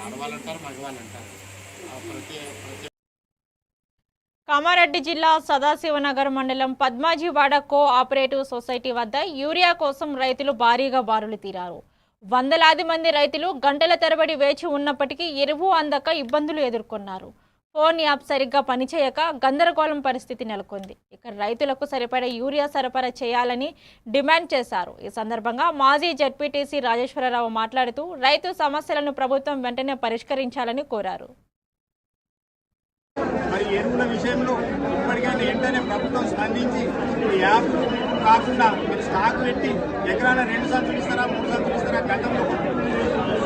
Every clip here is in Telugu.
ఆడవాళ్ళు అంటారు, మగవాళ్ళు అంటారు. ప్రతి కామారెడ్డి జిల్లా సదాశివనగర్ మండలం పద్మాజీవాడ కో ఆపరేటివ్ సొసైటీ వద్ద యూరియా కోసం రైతులు భారీగా బారులు తీరారు. వందలాది మంది రైతులు గంటల తరబడి వేచి ఉన్నప్పటికీ ఎరువు అందక ఇబ్బందులు ఎదుర్కొన్నారు. ఫోన్ యాప్ సరిగ్గా పనిచేయక గందరగోళం పరిస్థితి నెలకొంది. ఇక రైతులకు సరిపడే యూరియా సరఫరా చేయాలని డిమాండ్ చేశారు. ఈ సందర్భంగా మాజీ జెడ్పీటీసీ రాజేశ్వరరావు మాట్లాడుతూ రైతు సమస్యలను ప్రభుత్వం వెంటనే పరిష్కరించాలని కోరారు. మరి ఎరువుల విషయంలో ఇప్పటికైనా వెంటనే ప్రభుత్వం స్పందించి యాప్ కాకుండా మీరు స్టాక్ పెట్టి ఎకరాన 2 సంచులు ఇస్తారా 3 సంచులు ఇస్తారా గతంలో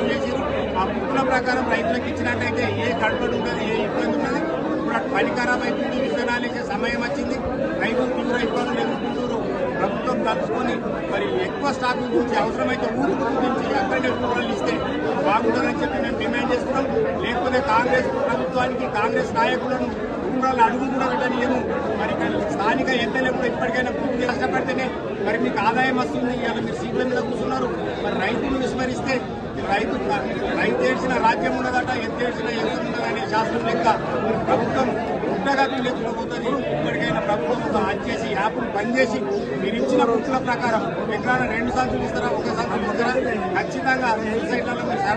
చేసి ఆ బుక్కుల ప్రకారం రైతులకు ఇచ్చినట్టయితే ఏ గడబడి ఉండదు, ఏ ఇబ్బంది ఉండదు. ఇప్పుడు అటు పని ఖరాబ్ అవుతుంది, విత్తనాలు వేసే సమయం వచ్చింది, రైతులు తీవ్ర ఇబ్బందులు ఎదుర్కొంటున్నారు. ప్రభుత్వం కలుసుకొని మరి ఎక్కువ స్టాక్ గురించి అవసరమైతే ఊరికి గురించి అక్కడనే కూరలు ఇస్తే బాగుంటుందని చెప్పి మేము డిమాండ్ చేస్తున్నాం. లేకపోతే కాంగ్రెస్ ప్రభుత్వానికి కాంగ్రెస్ నాయకులను ఊరాలు అడుగు కూడా పెట్టనియము. మరి స్థానిక ఎమ్మెల్యే కూడా ఇప్పటికైనా పూర్తి కష్టపడితేనే మరి మీకు ఆదాయం వస్తుంది. ఇలా మీరు సీట్ల మీద కూర్చున్నారు. మరి రైతులు విస్మరిస్తే రైతు ఏడ్చిన రాజ్యం ఉండదట, ఎంత ఏడ్చినా ఎంత ఉండదనే శాస్త్రం లెక్క ప్రభుత్వం పుట్టగతులు లేకపోతుంది. ఇప్పటికైనా ప్రభుత్వం ఒక ఆన్ చేసి యాప్ను బంద్ చేసి మీరు ఇచ్చిన బుక్కుల ప్రకారం ఎకరాన 2 సంచులు ఇస్తారా 1 సంచులు ఇస్తారా ఖచ్చితంగా సొసైటీలలో మీరు